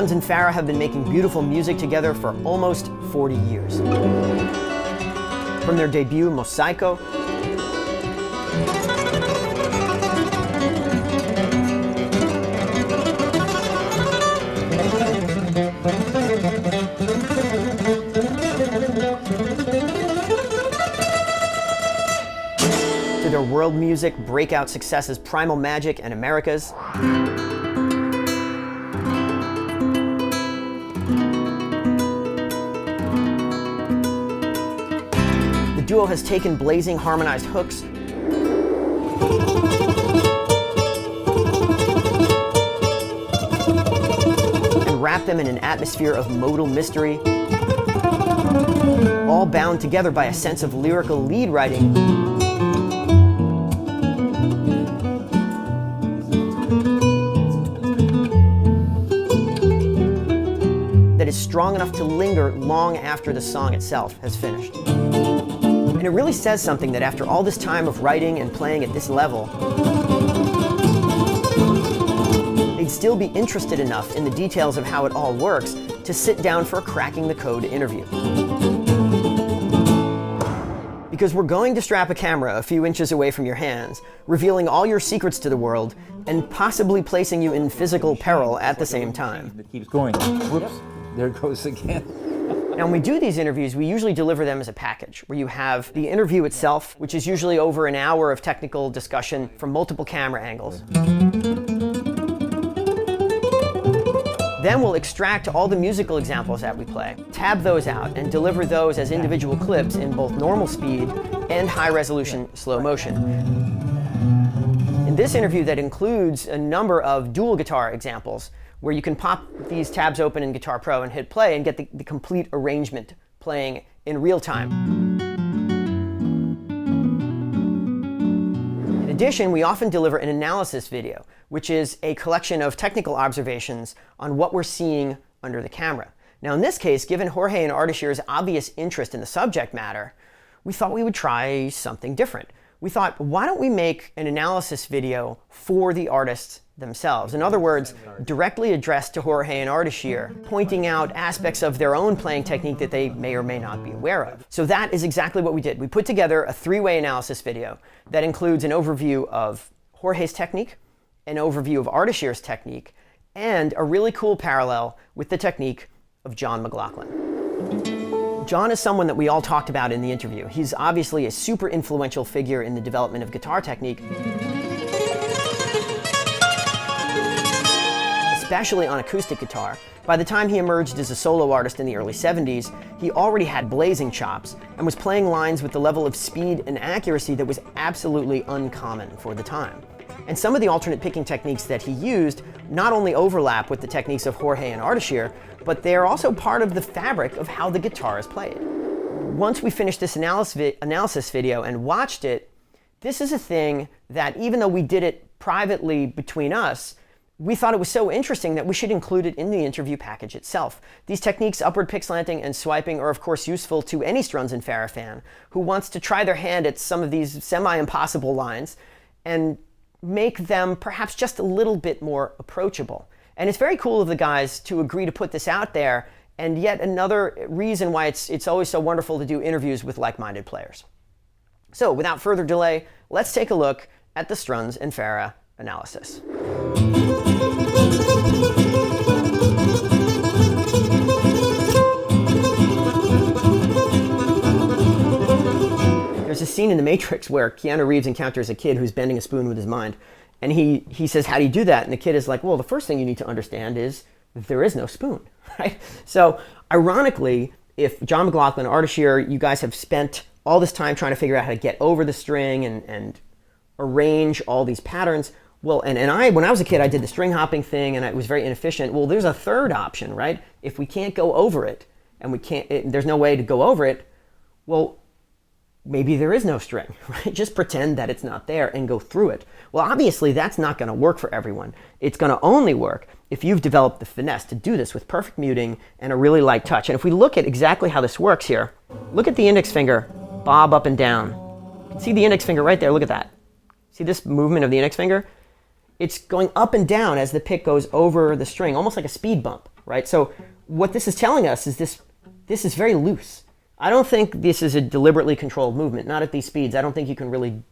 Strunz and Farah have been making beautiful music together for almost 40 years. From their debut, Mosaico, to their world music breakout successes Primal Magic and Americas, the duo has taken blazing harmonized hooks and wrapped them in an atmosphere of modal mystery, all bound together by a sense of lyrical lead writing that is strong enough to linger long after the song itself has finished. And it really says something that after all this time of writing and playing at this level, they'd still be interested enough in the details of how it all works to sit down for a cracking the code interview. Because we're going to strap a camera a few inches away from your hands, revealing all your secrets to the world, and possibly placing you in physical peril at the same time. It keeps going. Whoops, there it goes again. Now, when we do these interviews, we usually deliver them as a package, where you have the interview itself, which is usually over an hour of technical discussion from multiple camera angles. Then we'll extract all the musical examples that we play, tab those out, and deliver those as individual clips in both normal speed and high-resolution slow motion. In this interview that includes a number of dual guitar examples, where you can pop these tabs open in Guitar Pro and hit play and get the complete arrangement playing in real time. In addition, we often deliver an analysis video, which is a collection of technical observations on what we're seeing under the camera. Now in this case, given Jorge and Ardashir's obvious interest in the subject matter, we thought we would try something different. We thought, why don't we make an analysis video for the artists themselves? In other words, directly addressed to Jorge and Ardashir, pointing out aspects of their own playing technique that they may or may not be aware of. So that is exactly what we did. We put together a three-way analysis video that includes an overview of Jorge's technique, an overview of Ardashir's technique, and a really cool parallel with the technique of John McLaughlin. John is someone that we all talked about in the interview. He's obviously a super influential figure in the development of guitar technique, especially on acoustic guitar. By the time he emerged as a solo artist in the early 70s, he already had blazing chops and was playing lines with the level of speed and accuracy that was absolutely uncommon for the time. And some of the alternate picking techniques that he used not only overlap with the techniques of Jorge and Ardashir, but they're also part of the fabric of how the guitar is played. Once we finished this analysis video and watched it, this is a thing that even though we did it privately between us, we thought it was so interesting that we should include it in the interview package itself. These techniques, upward pick slanting and swiping, are of course useful to any Strunz and Farah fan who wants to try their hand at some of these semi-impossible lines and make them perhaps just a little bit more approachable. And it's very cool of the guys to agree to put this out there, and yet another reason why it's always so wonderful to do interviews with like-minded players. So without further delay, let's take a look at the Strunz and Farah analysis. There's a scene in The Matrix where Keanu Reeves encounters a kid who's bending a spoon with his mind. And he says, how do you do that? And the kid is like, well, the first thing you need to understand is that there is no spoon, right? So ironically, if John McLaughlin, Ardashir, you guys have spent all this time trying to figure out how to get over the string and arrange all these patterns, well, and when I was a kid, I did the string hopping thing and it was very inefficient. Well, there's a third option, right? If we can't go over it and there's no way to go over it, well, maybe there is no string, right? Just pretend that it's not there and go through it. Well, obviously that's not going to work for everyone. It's going to only work if you've developed the finesse to do this with perfect muting and a really light touch. And if we look at exactly how this works here, look at the index finger bob up and down. You can see the index finger right there. Look at that. See this movement of the index finger? It's going up and down as the pick goes over the string, almost like a speed bump. right? So what this is telling us is this is very loose. I don't think this is a deliberately controlled movement, not at these speeds. I don't think you can really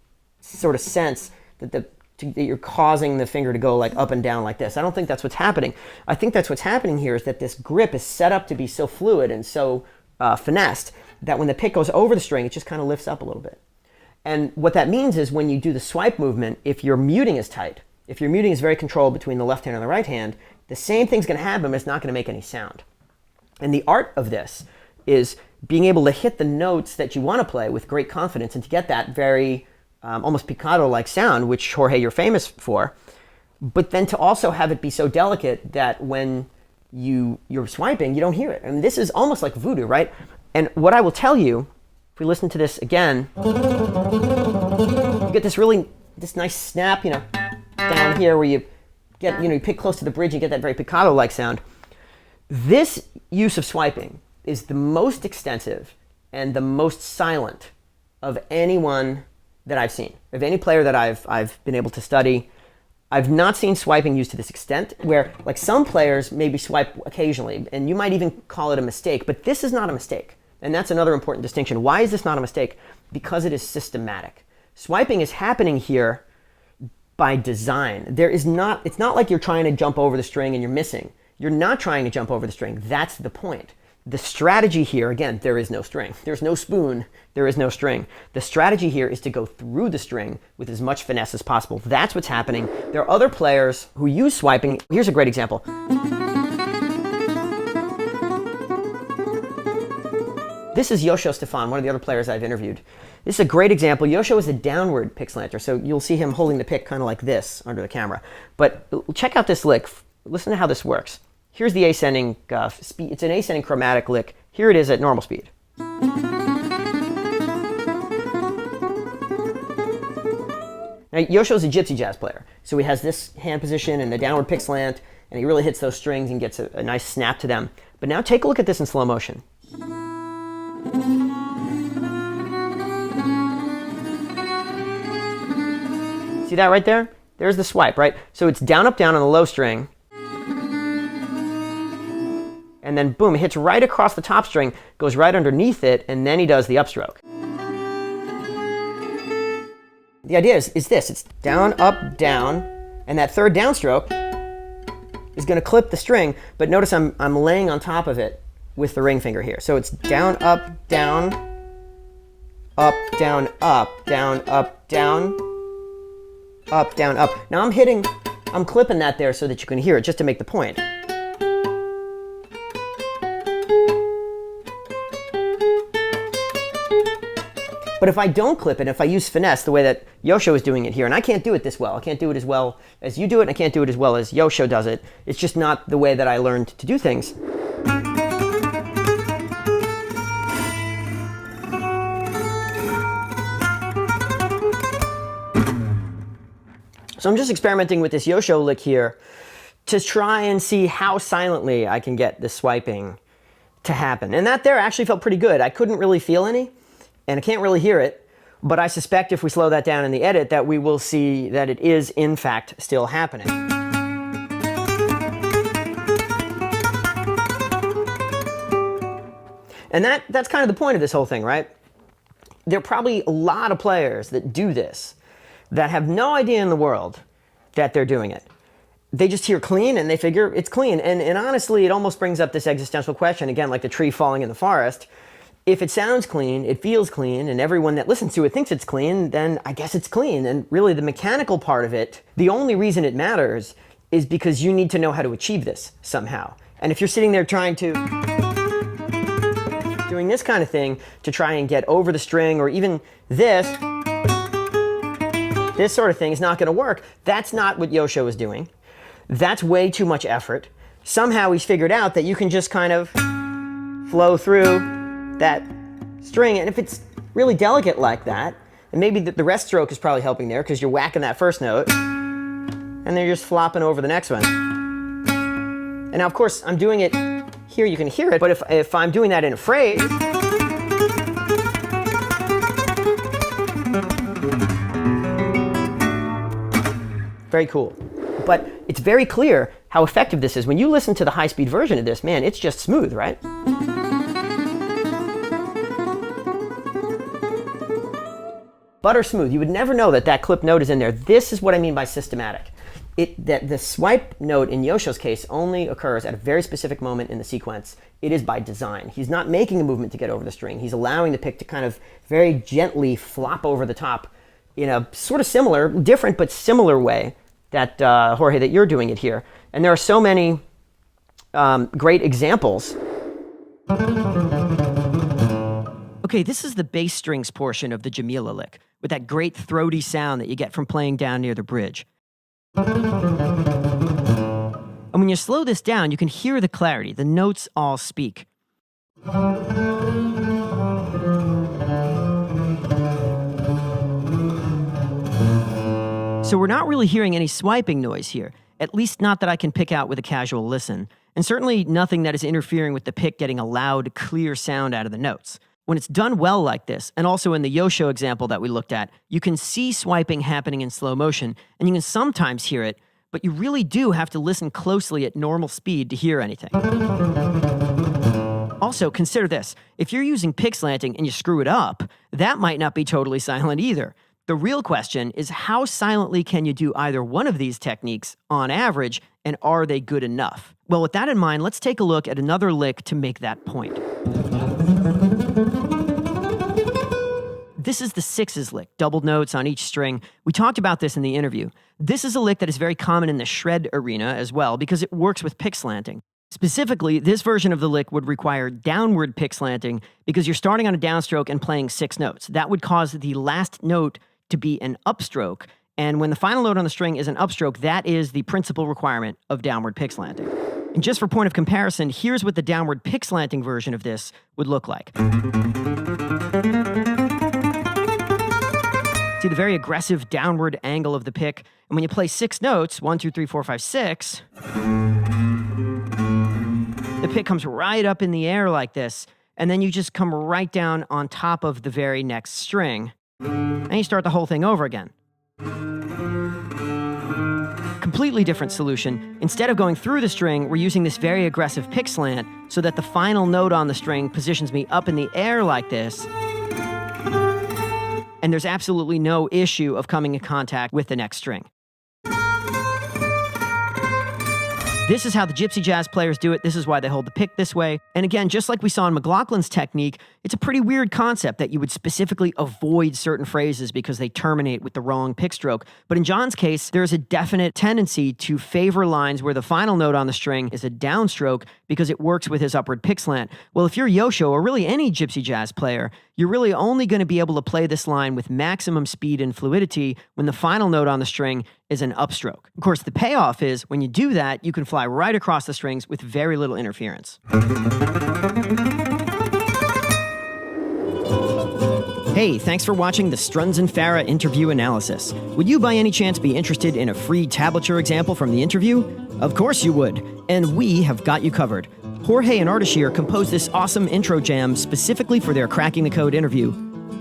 sort of sense that you're causing the finger to go like up and down like this. I don't think that's what's happening. I think that's what's happening here is that this grip is set up to be so fluid and so finessed that when the pick goes over the string, it just kind of lifts up a little bit. And what that means is when you do the swipe movement, if your muting is tight, if your muting is very controlled between the left hand and the right hand, the same thing's going to happen, but it's not going to make any sound. And the art of this is being able to hit the notes that you want to play with great confidence and to get that very almost picado-like sound, which, Jorge, you're famous for, but then to also have it be so delicate that when you're swiping, you don't hear it. And this is almost like voodoo, right? And what I will tell you, if we listen to this again, you get this nice snap, down here where you get, you pick close to the bridge and get that very picado-like sound. This use of swiping is the most extensive and the most silent of anyone that I've seen, of any player that I've been able to study. I've not seen swiping used to this extent, where like some players maybe swipe occasionally, and you might even call it a mistake, but this is not a mistake. And that's another important distinction. Why is this not a mistake? Because it is systematic. Swiping is happening here by design. It's not like you're trying to jump over the string and you're missing. You're not trying to jump over the string. That's the point. The strategy here, again, there is no string. There's no spoon. There is no string. The strategy here is to go through the string with as much finesse as possible. That's what's happening. There are other players who use swiping. Here's a great example. This is Yoshio Stefan, one of the other players I've interviewed. This is a great example. Yoshio is a downward pick slanter, so you'll see him holding the pick kind of like this under the camera. But check out this lick. Listen to how this works. Here's the ascending speed. It's an ascending chromatic lick. Here it is at normal speed. Now, Yoshio's a gypsy jazz player, so he has this hand position and the downward pick slant, and he really hits those strings and gets a nice snap to them. But now take a look at this in slow motion. See that right there? There's the swipe, right? So it's down, up, down on the low string. And then boom, it hits right across the top string, goes right underneath it, and then he does the upstroke. The idea is this. It's down, up, down, and that third downstroke is going to clip the string, but notice I'm laying on top of it with the ring finger here. So it's down, up, down, up, down, up, down, up, down, up, down, up. Now I'm clipping that there so that you can hear it, just to make the point. But if I don't clip it, if I use finesse the way that Yoshio is doing it here, and I can't do it this well, I can't do it as well as you do it, and I can't do it as well as Yoshio does it. It's just not the way that I learned to do things. So I'm just experimenting with this Yoshio lick here to try and see how silently I can get the swiping to happen. And that there actually felt pretty good. I couldn't really feel any, and I can't really hear it, but I suspect if we slow that down in the edit that we will see that it is in fact still happening. And that's kind of the point of this whole thing, right? There are probably a lot of players that do this that have no idea in the world that they're doing it. They just hear clean and they figure it's clean. And honestly, it almost brings up this existential question, again, like the tree falling in the forest. If it sounds clean, it feels clean, and everyone that listens to it thinks it's clean, then I guess it's clean. And really the mechanical part of it, the only reason it matters is because you need to know how to achieve this somehow. And if you're sitting there trying to, doing this kind of thing to try and get over the string, or even this sort of thing is not going to work. That's not what Yoshio is doing. That's way too much effort. Somehow he's figured out that you can just kind of flow through that string. And if it's really delicate like that, and maybe the rest stroke is probably helping there because you're whacking that first note, and then you're just flopping over the next one. And now, of course, I'm doing it here, you can hear it, but if I'm doing that in a phrase, very cool. But it's very clear how effective this is. When you listen to the high-speed version of this, man, it's just smooth, right? Butter smooth. You would never know that that clip note is in there. This is what I mean by systematic. That the swipe note in Yosho's case only occurs at a very specific moment in the sequence. It is by design. He's not making a movement to get over the string. He's allowing the pick to kind of very gently flop over the top in a sort of similar, different but similar way that, Jorge, that you're doing it here. And there are so many great examples. Okay, this is the bass strings portion of the Jamila lick, with that great throaty sound that you get from playing down near the bridge. And when you slow this down, you can hear the clarity. The notes all speak. So we're not really hearing any swiping noise here, at least not that I can pick out with a casual listen, and certainly nothing that is interfering with the pick getting a loud, clear sound out of the notes. When it's done well like this, and also in the Yosho example that we looked at, you can see swiping happening in slow motion, and you can sometimes hear it, but you really do have to listen closely at normal speed to hear anything. Also, consider this. If you're using pick slanting and you screw it up, that might not be totally silent either. The real question is how silently can you do either one of these techniques on average, and are they good enough? Well, with that in mind, let's take a look at another lick to make that point. This is the sixes lick, doubled notes on each string. We talked about this in the interview. This is a lick that is very common in the shred arena as well because it works with pick slanting. Specifically, this version of the lick would require downward pick slanting because you're starting on a downstroke and playing 6 notes. That would cause the last note to be an upstroke, and when the final note on the string is an upstroke, that is the principal requirement of downward pick slanting. And just for point of comparison, here's what the downward pick slanting version of this would look like. See the very aggressive downward angle of the pick, and when you play 6 notes, 1, 2, 3, 4, 5, 6, the pick comes right up in the air like this, and then you just come right down on top of the very next string, and you start the whole thing over again. Completely different solution. Instead of going through the string, we're using this very aggressive pick slant so that the final note on the string positions me up in the air like this, and there's absolutely no issue of coming in contact with the next string. This is how the Gypsy jazz players do it. This is why they hold the pick this way. And again, just like we saw in McLaughlin's technique, it's a pretty weird concept that you would specifically avoid certain phrases because they terminate with the wrong pick stroke. But in John's case, there's a definite tendency to favor lines where the final note on the string is a downstroke because it works with his upward pick slant. Well, if you're Yosho or really any Gypsy jazz player, you're really only going to be able to play this line with maximum speed and fluidity when the final note on the string is an upstroke. Of course, the payoff is when you do that, you can fly right across the strings with very little interference. Hey, thanks for watching the Strunz and Farah interview analysis. Would you by any chance be interested in a free tablature example from the interview? Of course you would, and we have got you covered. Jorge and Ardashir composed this awesome intro jam specifically for their Cracking the Code interview,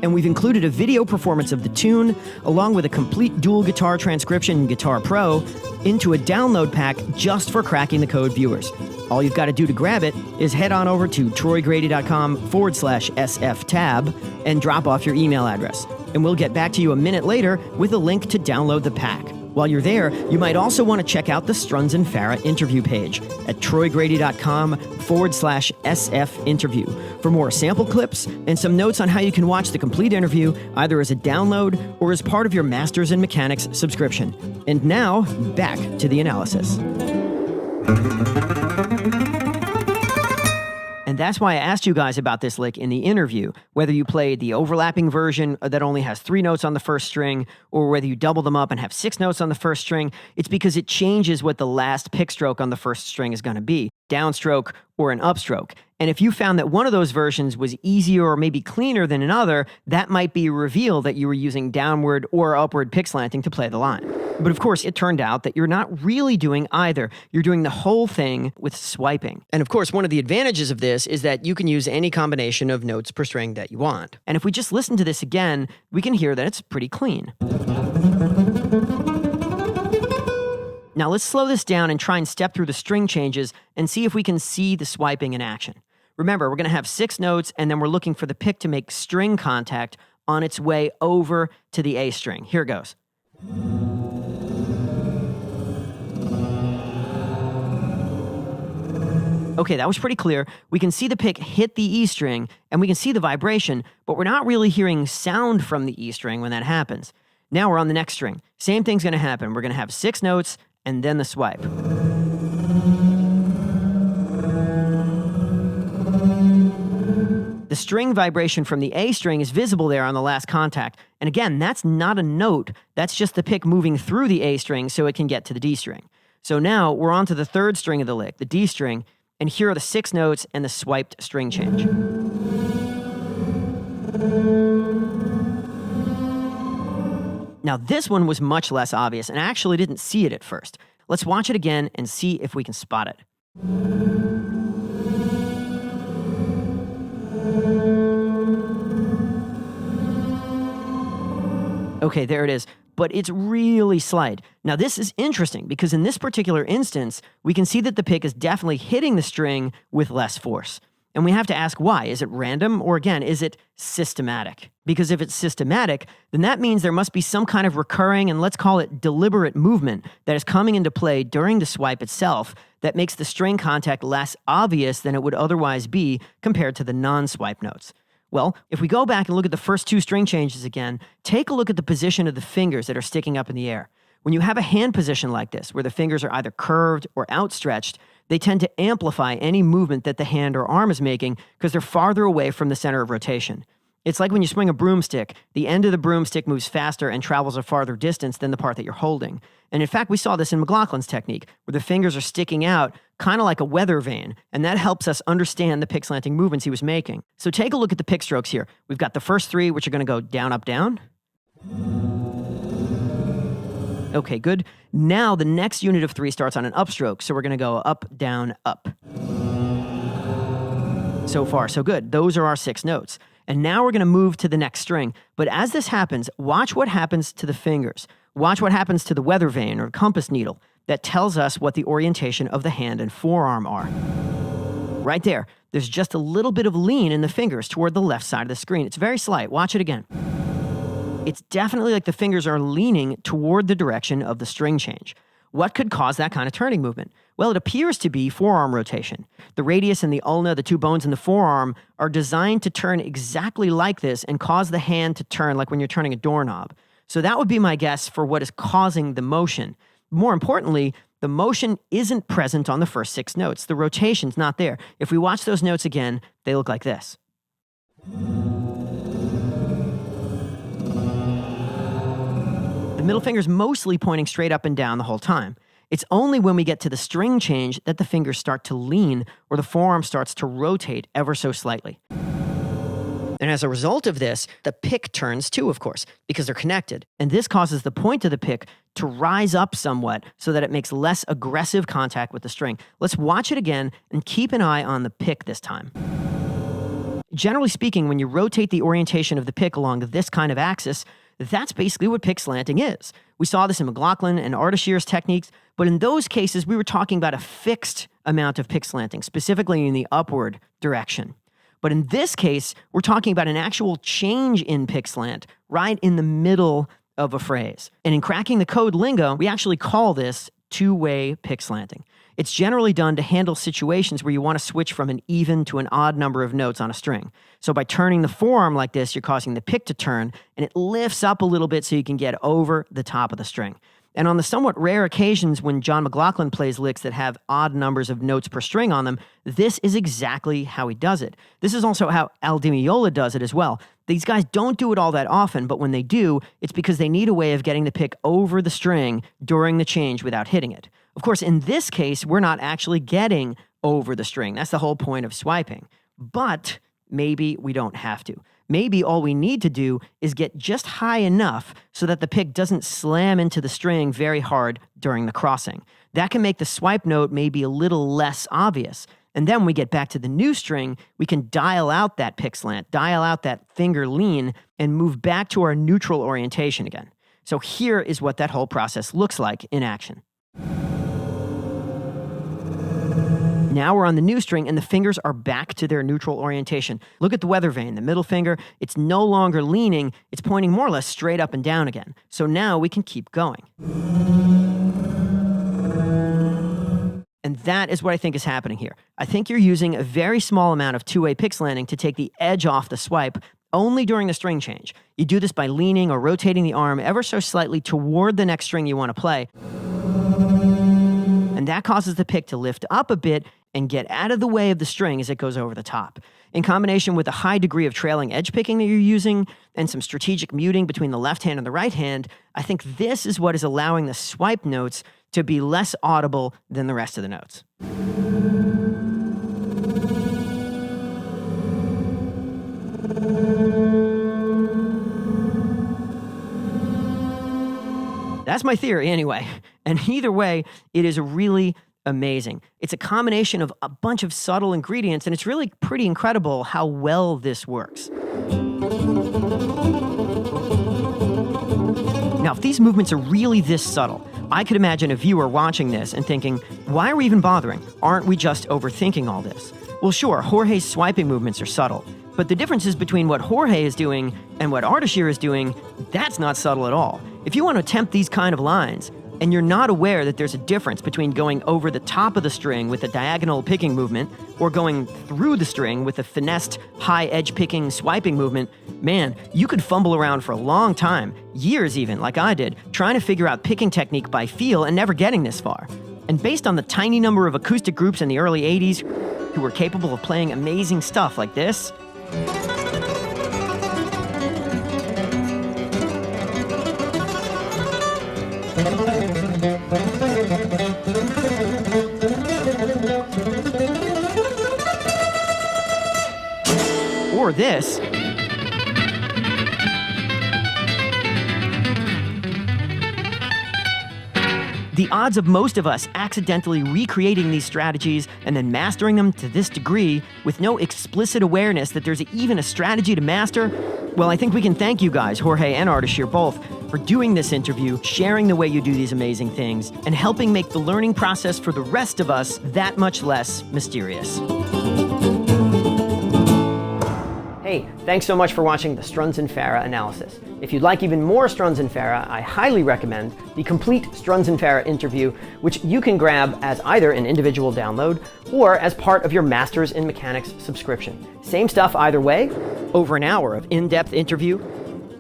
and we've included a video performance of the tune, along with a complete dual guitar transcription in Guitar Pro, into a download pack just for Cracking the Code viewers. All you've got to do to grab it is head on over to troygrady.com/SF-tab and drop off your email address. And we'll get back to you a minute later with a link to download the pack. While you're there, you might also want to check out the Strunz and Farah interview page at troygrady.com/SF interview for more sample clips and some notes on how you can watch the complete interview either as a download or as part of your Masters in Mechanics subscription. And now, back to the analysis. And that's why I asked you guys about this lick in the interview, whether you play the overlapping version that only has 3 notes on the first string, or whether you double them up and have 6 notes on the first string. It's because it changes what the last pick stroke on the first string is going to be, downstroke or an upstroke. And if you found that one of those versions was easier or maybe cleaner than another, that might be a reveal that you were using downward or upward pick slanting to play the line. But of course, it turned out that you're not really doing either. You're doing the whole thing with swiping. And of course, one of the advantages of this is that you can use any combination of notes per string that you want. And if we just listen to this again, we can hear that it's pretty clean. Now let's slow this down and try and step through the string changes and see if we can see the swiping in action. Remember, we're going to have 6 notes, and then we're looking for the pick to make string contact on its way over to the A string. Here it goes. Okay, that was pretty clear. We can see the pick hit the E string, and we can see the vibration, but we're not really hearing sound from the E string when that happens. Now we're on the next string. Same thing's going to happen. We're going to have 6 notes, and then the swipe. The string vibration from the A string is visible there on the last contact. And again, that's not a note. That's just the pick moving through the A string so it can get to the D string. So now we're on to the 3rd string of the lick, the D string, and here are the 6 notes and the swiped string change. Now this one was much less obvious, and I actually didn't see it at first. Let's watch it again and see if we can spot it. Okay, there it is. But it's really slight. Now this is interesting because in this particular instance, we can see that the pick is definitely hitting the string with less force. And we have to ask why. Is it random, or again, is it systematic? Because if it's systematic, then that means there must be some kind of recurring, and let's call it deliberate movement that is coming into play during the swipe itself that makes the string contact less obvious than it would otherwise be compared to the non-swipe notes. Well, if we go back and look at the first 2 string changes again, take a look at the position of the fingers that are sticking up in the air. When you have a hand position like this, where the fingers are either curved or outstretched, they tend to amplify any movement that the hand or arm is making because they're farther away from the center of rotation. It's like when you swing a broomstick, the end of the broomstick moves faster and travels a farther distance than the part that you're holding. And in fact, we saw this in McLaughlin's technique, where the fingers are sticking out kind of like a weather vane, and that helps us understand the pick slanting movements he was making. So take a look at the pick strokes here. We've got the first 3, which are going to go down, up, down. Okay, good. Now the next unit of 3 starts on an upstroke, so we're going to go up, down, up. So far, so good. Those are our 6 notes. And now we're going to move to the next string. But as this happens, watch what happens to the fingers. Watch what happens to the weather vane or compass needle that tells us what the orientation of the hand and forearm are. Right there, there's just a little bit of lean in the fingers toward the left side of the screen. It's very slight. Watch it again. It's definitely like the fingers are leaning toward the direction of the string change. What could cause that kind of turning movement? Well, it appears to be forearm rotation. The radius and the ulna, the 2 bones in the forearm, are designed to turn exactly like this and cause the hand to turn like when you're turning a doorknob. So that would be my guess for what is causing the motion. More importantly, the motion isn't present on the first 6 notes. The rotation's not there. If we watch those notes again, they look like this. The middle finger's mostly pointing straight up and down the whole time. It's only when we get to the string change that the fingers start to lean or the forearm starts to rotate ever so slightly. And as a result of this, the pick turns too, of course, because they're connected. And this causes the point of the pick to rise up somewhat so that it makes less aggressive contact with the string. Let's watch it again and keep an eye on the pick this time. Generally speaking, when you rotate the orientation of the pick along this kind of axis, that's basically what pick slanting is. We saw this in McLaughlin and Ardashir's techniques, but in those cases, we were talking about a fixed amount of pick slanting, specifically in the upward direction. But in this case, we're talking about an actual change in pick slant right in the middle of a phrase. And in cracking the code lingo, we actually call this two-way pick slanting. It's generally done to handle situations where you want to switch from an even to an odd number of notes on a string. So by turning the forearm like this, you're causing the pick to turn, and it lifts up a little bit so you can get over the top of the string. And on the somewhat rare occasions when John McLaughlin plays licks that have odd numbers of notes per string on them, this is exactly how he does it. This is also how Al Di Meola does it as well. These guys don't do it all that often, but when they do, it's because they need a way of getting the pick over the string during the change without hitting it. Of course, in this case, we're not actually getting over the string. That's the whole point of swiping. But maybe we don't have to. Maybe all we need to do is get just high enough so that the pick doesn't slam into the string very hard during the crossing. That can make the swipe note maybe a little less obvious. And then when we get back to the new string, we can dial out that pick slant, dial out that finger lean, and move back to our neutral orientation again. So here is what that whole process looks like in action. Now we're on the new string and the fingers are back to their neutral orientation. Look at the weather vane, the middle finger. It's no longer leaning, it's pointing more or less straight up and down again. So now we can keep going. And that is what I think is happening here. I think you're using a very small amount of two-way pick slanting to take the edge off the swipe only during the string change. You do this by leaning or rotating the arm ever so slightly toward the next string you want to play. And that causes the pick to lift up a bit and get out of the way of the string as it goes over the top. In combination with a high degree of trailing edge picking that you're using and some strategic muting between the left hand and the right hand, I think this is what is allowing the swipe notes to be less audible than the rest of the notes. That's my theory anyway. And either way, it is really amazing. It's a combination of a bunch of subtle ingredients, and it's really pretty incredible how well this works. Now, if these movements are really this subtle, I could imagine a viewer watching this and thinking, why are we even bothering? Aren't we just overthinking all this? Well, sure, Jorge's swiping movements are subtle, but the differences between what Jorge is doing and what Ardashir is doing, that's not subtle at all. If you want to attempt these kind of lines, and you're not aware that there's a difference between going over the top of the string with a diagonal picking movement or going through the string with a finessed high edge picking swiping movement, man, you could fumble around for a long time, years even, like I did, trying to figure out picking technique by feel and never getting this far. And based on the tiny number of acoustic groups in the early 80s who were capable of playing amazing stuff like this, or this, the odds of most of us accidentally recreating these strategies and then mastering them to this degree with no explicit awareness that there's even a strategy to master, well, I think we can thank you guys, Jorge and Ardashir both, for doing this interview, sharing the way you do these amazing things, and helping make the learning process for the rest of us that much less mysterious. Hey, thanks so much for watching the Strunz and Farah analysis. If you'd like even more Strunz and Farah, I highly recommend the complete Strunz and Farah interview, which you can grab as either an individual download or as part of your Masters in Mechanics subscription. Same stuff either way, over an hour of in-depth interview,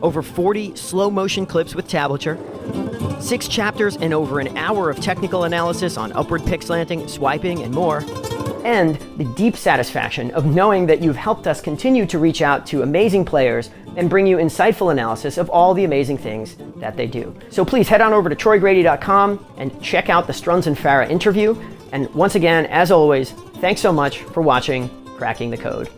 over 40 slow-motion clips with tablature, 6 chapters and over an hour of technical analysis on upward pick slanting, swiping, and more, and the deep satisfaction of knowing that you've helped us continue to reach out to amazing players and bring you insightful analysis of all the amazing things that they do. So please head on over to TroyGrady.com and check out the Strunz and Farah interview. And once again, as always, thanks so much for watching Cracking the Code.